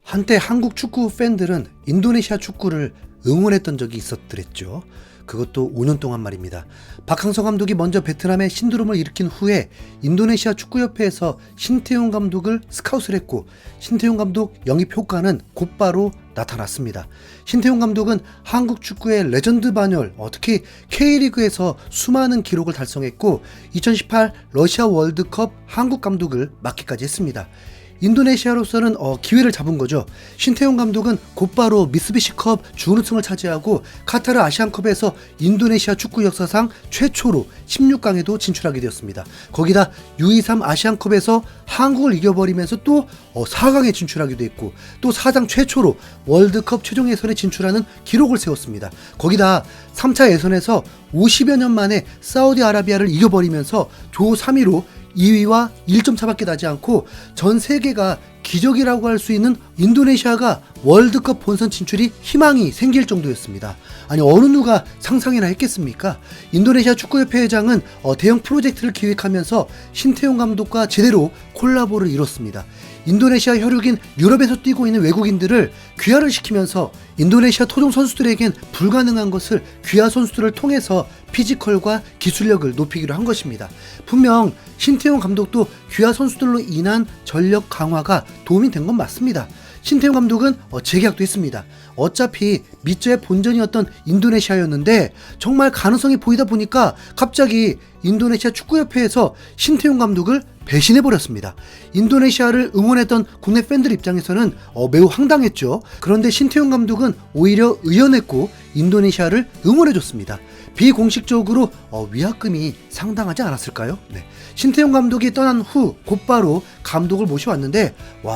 한때 한국 축구 팬들은 인도네시아 축구를 응원했던 적이 있었더랬죠. 그것도 5년 동안 말입니다. 박항서 감독이 먼저 베트남에 신드롬을 일으킨 후에 인도네시아 축구협회에서 신태용 감독을 스카웃을 했고, 신태용 감독 영입 효과는 곧바로 나타났습니다. 신태용 감독은 한국 축구의 레전드 반열, 특히 K리그에서 수많은 기록을 달성했고 2018 러시아 월드컵 한국 감독을 맡기까지 했습니다. 인도네시아로서는 기회를 잡은 거죠. 신태용 감독은 곧바로 미쓰비시컵 준우승을 차지하고 카타르 아시안컵에서 인도네시아 축구 역사상 최초로 16강에도 진출하게 되었습니다. 거기다 U23 아시안컵에서 한국을 이겨버리면서 또 4강에 진출하기도 했고, 또 사상 최초로 월드컵 최종 예선에 진출하는 기록을 세웠습니다. 거기다 3차 예선에서 50여 년 만에 사우디아라비아를 이겨버리면서 조 3위로 2위와 1점 차밖에 나지 않고 전 세계가 기적이라고 할 수 있는 인도네시아가 월드컵 본선 진출이 희망이 생길 정도였습니다. 아니, 어느 누가 상상이나 했겠습니까? 인도네시아 축구협회 회장은 대형 프로젝트를 기획하면서 신태용 감독과 제대로 콜라보를 이뤘습니다. 인도네시아 혈육인 유럽에서 뛰고 있는 외국인들을 귀화를 시키면서 인도네시아 토종 선수들에겐 불가능한 것을 귀화 선수들을 통해서 피지컬과 기술력을 높이기로 한 것입니다. 분명 신태용 감독도 귀화 선수들로 인한 전력 강화가 도움이 된 건 맞습니다. 신태용 감독은 재계약도 했습니다. 어차피 밑저의 본전이었던 인도네시아였는데 정말 가능성이 보이다 보니까 갑자기 인도네시아 축구협회에서 신태용 감독을 배신해버렸습니다. 인도네시아를 응원했던 국내 팬들 입장에서는 매우 황당했죠. 그런데 신태용 감독은 오히려 의연했고 인도네시아를 응원해줬습니다. 비공식적으로 위약금이 상당하지 않았을까요? 네. 신태용 감독이 떠난 후 곧바로 감독을 모셔왔는데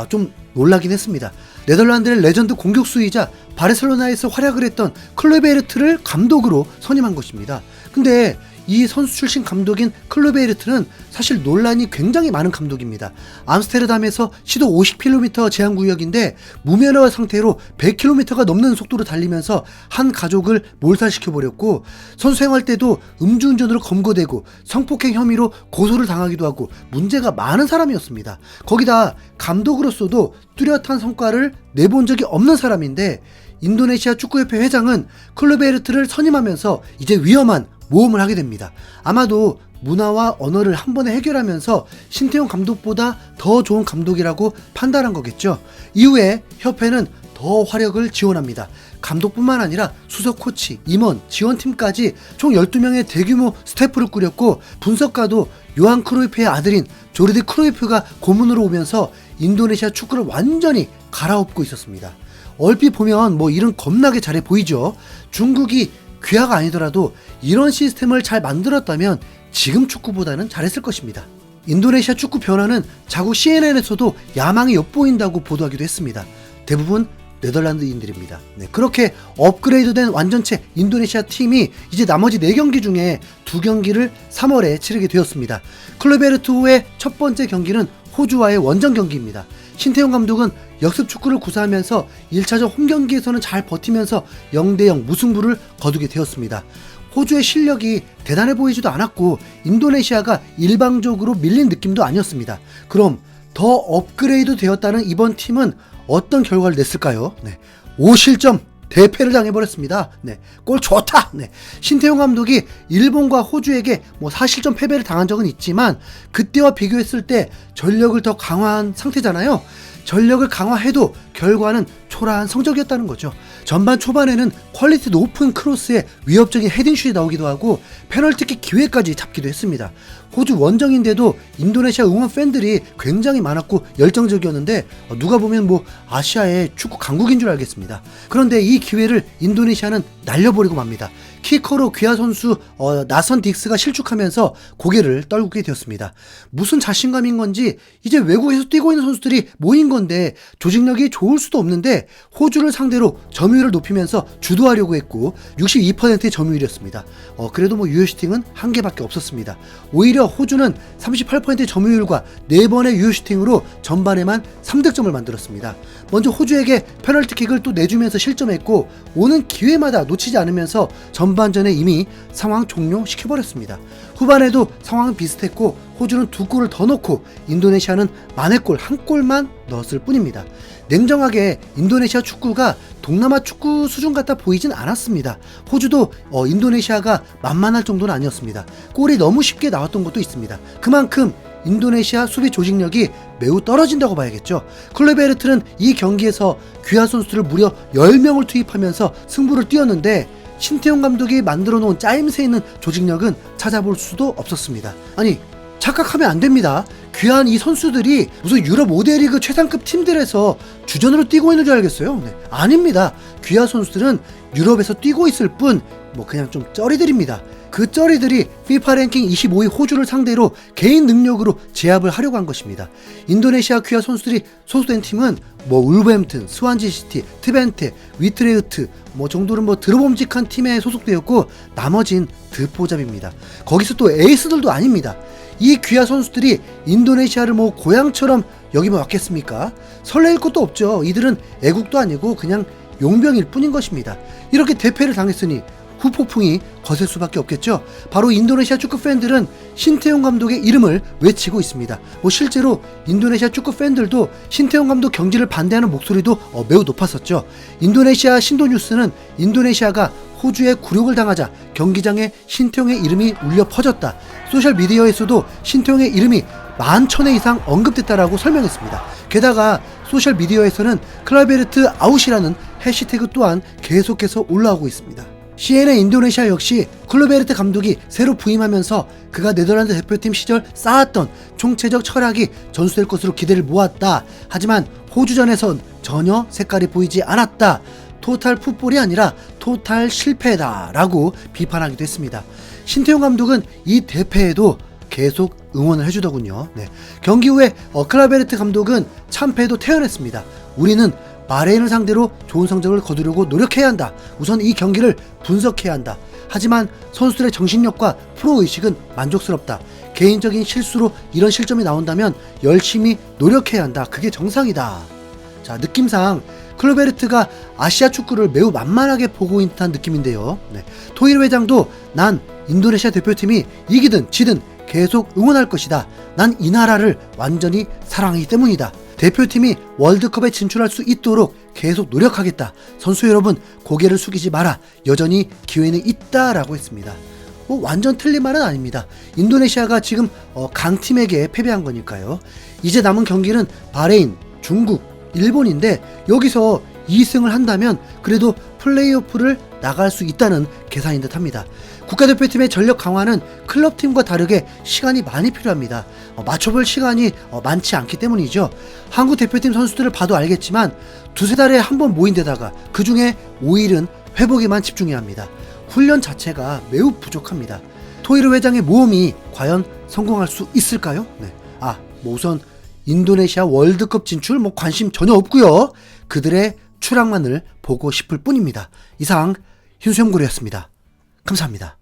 좀 놀라긴 했습니다. 네덜란드의 레전드 공격수이자 바르셀로나에서 활약을 했던 클루베르트를 감독으로 선임한 것입니다. 근데 이 선수 출신 감독인 클루베르트는 사실 논란이 굉장히 많은 감독입니다. 암스테르담에서 시도 50km 제한구역인데 무면허 상태로 100km가 넘는 속도로 달리면서 한 가족을 몰살시켜버렸고, 선수 생활 때도 음주운전으로 검거되고 성폭행 혐의로 고소를 당하기도 하고 문제가 많은 사람이었습니다. 거기다 감독으로서도 뚜렷한 성과를 내본 적이 없는 사람인데, 인도네시아 축구협회 회장은 클루베르트를 선임하면서 이제 위험한 모험을 하게 됩니다. 아마도 문화와 언어를 한 번에 해결하면서 신태용 감독보다 더 좋은 감독이라고 판단한 거겠죠. 이후에 협회는 더 화력을 지원합니다. 감독뿐만 아니라 수석 코치, 임원, 지원팀까지 총 12명의 대규모 스태프를 꾸렸고, 분석가도 요한 크루이프의 아들인 조르디 크루이프가 고문으로 오면서 인도네시아 축구를 완전히 갈아엎고 있었습니다. 얼핏 보면 일은 겁나게 잘해 보이죠. 중국이 귀화가 아니더라도 이런 시스템을 잘 만들었다면 지금 축구보다는 잘했을 것입니다. 인도네시아 축구 변화는 자국 CNN에서도 야망이 엿보인다고 보도하기도 했습니다. 대부분 네덜란드인들입니다. 그렇게 업그레이드된 완전체 인도네시아 팀이 이제 나머지 4경기 중에 2경기를 3월에 치르게 되었습니다. 클루베르트의 첫 번째 경기는 호주와의 원정 경기입니다. 신태용 감독은 역습 축구를 구사하면서 1차전 홈경기에서는 잘 버티면서 0대0 무승부를 거두게 되었습니다. 호주의 실력이 대단해 보이지도 않았고 인도네시아가 일방적으로 밀린 느낌도 아니었습니다. 그럼 더 업그레이드 되었다는 이번 팀은 어떤 결과를 냈을까요? 5실점 대패를 당해버렸습니다. 골 좋다. 신태용 감독이 일본과 호주에게 4실점 패배를 당한 적은 있지만 그때와 비교했을 때 전력을 더 강화한 상태잖아요. 전력을 강화해도 결과는 초라한 성적이었다는 거죠. 전반 초반에는 퀄리티 높은 크로스에 위협적인 헤딩슛이 나오기도 하고 페널티킥 기회까지 잡기도 했습니다. 호주 원정인데도 인도네시아 응원 팬들이 굉장히 많았고 열정적이었는데 누가 보면 아시아의 축구 강국인 줄 알겠습니다. 그런데 이 기회를 인도네시아는 날려버리고 맙니다. 키커로 귀화 선수 나선 딕스가 실축하면서 고개를 떨구게 되었습니다. 무슨 자신감인 건지 이제 외국에서 뛰고 있는 선수들이 모인 건데 조직력이 좋을 수도 없는데 호주를 상대로 점유율을 높이면서 주도하려고 했고 62%의 점유율이었습니다. 그래도 유효슈팅은 한 개밖에 없었습니다. 오히려 호주는 38%의 점유율과 4번의 유효슈팅으로 전반에만 3득점을 만들었습니다. 먼저 호주에게 페널티킥을 또 내주면서 실점했고 오는 기회마다 놓치지 않으면서 전반전에 이미 상황 종료시켜버렸습니다. 후반에도 상황은 비슷했고 호주는 2골을 더 넣고 인도네시아는 만회골 1골만 넣었을 뿐입니다. 냉정하게 인도네시아 축구가 동남아 축구 수준 같아 보이진 않았습니다. 호주도 인도네시아가 만만할 정도는 아니었습니다. 골이 너무 쉽게 나왔던 것도 있습니다. 그만큼 인도네시아 수비 조직력이 매우 떨어진다고 봐야겠죠. 클레베르트는 이 경기에서 귀화 선수들을 무려 10명을 투입하면서 승부를 띄웠는데 신태용 감독이 만들어 놓은 짜임새 있는 조직력은 찾아볼 수도 없었습니다. 아니, 착각하면 안 됩니다. 귀한 이 선수들이 무슨 유럽 5대 리그 최상급 팀들에서 주전으로 뛰고 있는 줄 알겠어요? 네, 아닙니다. 귀한 선수들은 유럽에서 뛰고 있을 뿐 그냥 좀 쩌리들입니다. 그 쩌리들이 FIFA 랭킹 25위 호주를 상대로 개인 능력으로 제압을 하려고 한 것입니다. 인도네시아 귀화 선수들이 소속된 팀은 울버햄튼, 스완지시티, 트벤테, 위트레흐트 정도는 들어봄직한 팀에 소속되었고 나머진 드포잡입니다. 거기서 또 에이스들도 아닙니다. 이 귀화 선수들이 인도네시아를 고향처럼 여기면 왔겠습니까? 설레일 것도 없죠. 이들은 애국도 아니고 그냥 용병일 뿐인 것입니다. 이렇게 대패를 당했으니 후폭풍이 거셀 수밖에 없겠죠. 바로 인도네시아 축구 팬들은 신태용 감독의 이름을 외치고 있습니다. 실제로 인도네시아 축구 팬들도 신태용 감독 경질을 반대하는 목소리도 매우 높았었죠. 인도네시아 신도뉴스는 인도네시아가 호주에 굴욕을 당하자 경기장에 신태용의 이름이 울려 퍼졌다. 소셜미디어에서도 신태용의 이름이 11,000회 이상 언급됐다라고 설명했습니다. 게다가 소셜미디어에서는 클라베르트 아웃이라는 해시태그 또한 계속해서 올라오고 있습니다. CNN 인도네시아 역시 클루베르트 감독이 새로 부임하면서 그가 네덜란드 대표팀 시절 쌓았던 총체적 철학이 전수될 것으로 기대를 모았다. 하지만 호주전에선 전혀 색깔이 보이지 않았다. 토탈 풋볼이 아니라 토탈 실패다 라고 비판하기도 했습니다. 신태용 감독은 이 대패에도 계속 응원을 해주더군요. 네. 경기 후에 클라베르트 감독은 참패도 태연했습니다. 우리는 바레인을 상대로 좋은 성적을 거두려고 노력해야 한다. 우선 이 경기를 분석해야 한다. 하지만 선수들의 정신력과 프로의식은 만족스럽다. 개인적인 실수로 이런 실점이 나온다면 열심히 노력해야 한다. 그게 정상이다. 자, 느낌상 클루베르트가 아시아 축구를 매우 만만하게 보고 있는 듯한 느낌인데요. 네. 토일 회장도 난 인도네시아 대표팀이 이기든 지든 계속 응원할 것이다. 난 이 나라를 완전히 사랑하기 때문이다. 대표팀이 월드컵에 진출할 수 있도록 계속 노력하겠다. 선수 여러분 고개를 숙이지 마라. 여전히 기회는 있다라고 했습니다. 완전 틀린 말은 아닙니다. 인도네시아가 지금 강팀에게 패배한 거니까요. 이제 남은 경기는 바레인, 중국, 일본인데 여기서 2승을 한다면 그래도 플레이오프를 나갈 수 있다는 계산인 듯 합니다. 국가대표팀의 전력 강화는 클럽팀과 다르게 시간이 많이 필요합니다. 맞춰볼 시간이 많지 않기 때문이죠. 한국 대표팀 선수들을 봐도 알겠지만 2-3달에 한 번 모인 데다가 그 중에 5일은 회복에만 집중해야 합니다. 훈련 자체가 매우 부족합니다. 토이르 회장의 모험이 과연 성공할 수 있을까요? 네. 우선 인도네시아 월드컵 진출 관심 전혀 없고요. 그들의 추락만을 보고 싶을 뿐입니다. 이상 흰수염고래였습니다. 감사합니다.